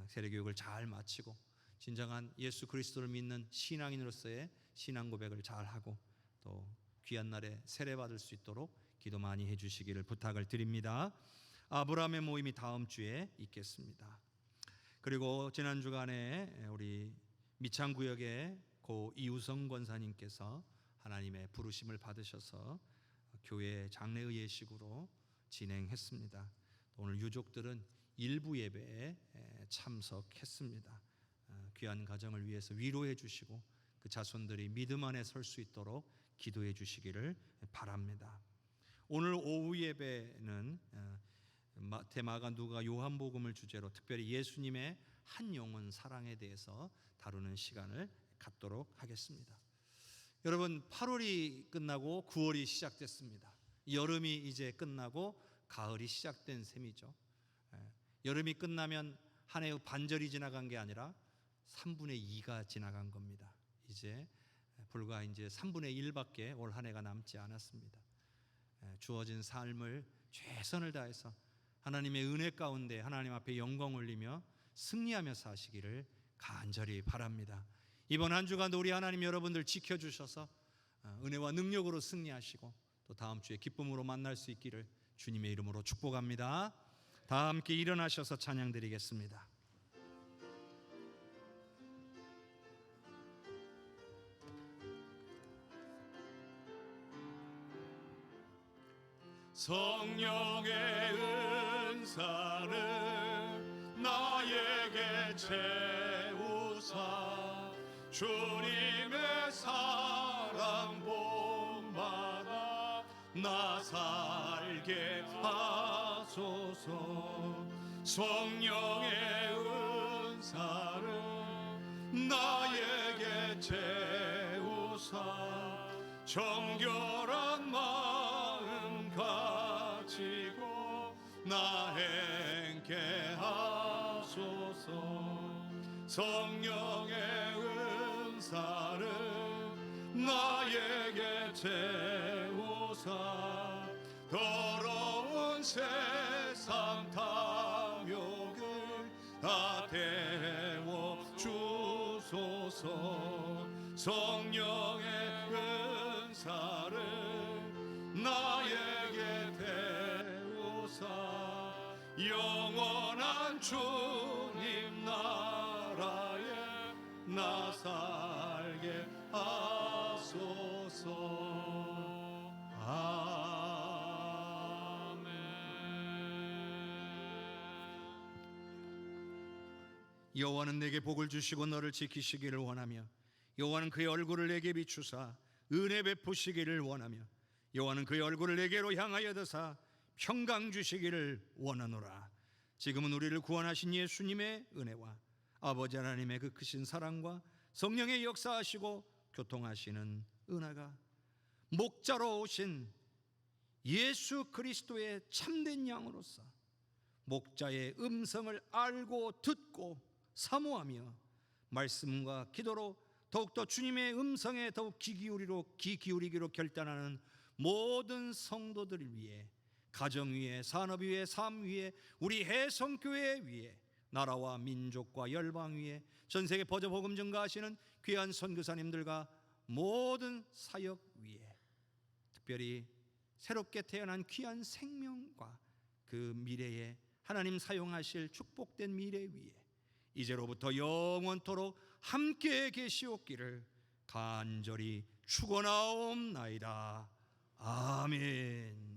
세례 교육을 잘 마치고 진정한 예수 그리스도를 믿는 신앙인으로서의 신앙 고백을 잘 하고 또 귀한 날에 세례 받을 수 있도록 기도 많이 해 주시기를 부탁을 드립니다. 아브라함의 모임이 다음 주에 있겠습니다. 그리고 지난 주간에 우리 미창구역의 고 이우성 권사님께서 하나님의 부르심을 받으셔서 교회 장례의 예식으로 진행했습니다. 오늘 유족들은 일부 예배에 참석했습니다. 귀한 가정을 위해서 위로해 주시고 그 자손들이 믿음 안에 설 수 있도록 기도해 주시기를 바랍니다. 오늘 오후 예배는 마태, 마가, 누가, 요한복음을 주제로 특별히 예수님의 한 영혼 사랑에 대해서 다루는 시간을 갖도록 하겠습니다. 여러분 8월이 끝나고 9월이 시작됐습니다. 여름이 이제 끝나고 가을이 시작된 셈이죠. 여름이 끝나면 한 해의 반절이 지나간 게 아니라 3분의 2가 지나간 겁니다. 이제 불과 이제 3분의 1밖에 올 한 해가 남지 않았습니다. 주어진 삶을 최선을 다해서 하나님의 은혜 가운데 하나님 앞에 영광 올리며 승리하며 사시기를 간절히 바랍니다. 이번 한 주간도 우리 하나님 여러분들 지켜주셔서 은혜와 능력으로 승리하시고 또 다음 주에 기쁨으로 만날 수 있기를 주님의 이름으로 축복합니다. 다 함께 일어나셔서 찬양 드리겠습니다. 성령의 은사를 나에게 채우사 주님의 사랑 본받아 나 살게 하소서. 성령의 은사를 나에게 채우사 정결한 마음 가지고 나 행케 하소서. 성령의 은사를 나에게 채우사 더러운 세상 탐욕을 다 태워 주소서. 성령의 은사를 나에게 태우사 영원한 주님 나라에 나 살게 하소서. 아멘. 여호와는 내게 복을 주시고 너를 지키시기를 원하며 여호와는 그의 얼굴을 내게 비추사 은혜 베푸시기를 원하며 여호와는 그의 얼굴을 내게로 향하여 드사 평강 주시기를 원하노라. 지금은 우리를 구원하신 예수님의 은혜와 아버지 하나님의 그 크신 사랑과 성령의 역사하시고 교통하시는 은혜가 목자로 오신 예수 그리스도의 참된 양으로서 목자의 음성을 알고 듣고 사모하며 말씀과 기도로 더욱더 주님의 음성에 더욱 귀 기울이기로 결단하는 모든 성도들을 위해 가정 위에 산업 위에 삶 위에 우리 해성교회 위에 나라와 민족과 열방 위에 전세계 퍼져 복음 증가하시는 귀한 선교사님들과 모든 사역 위에 특별히 새롭게 태어난 귀한 생명과 그 미래에 하나님 사용하실 축복된 미래 위에 이제로부터 영원토록 함께 계시옵기를 간절히 축원하옵나이다. 아멘.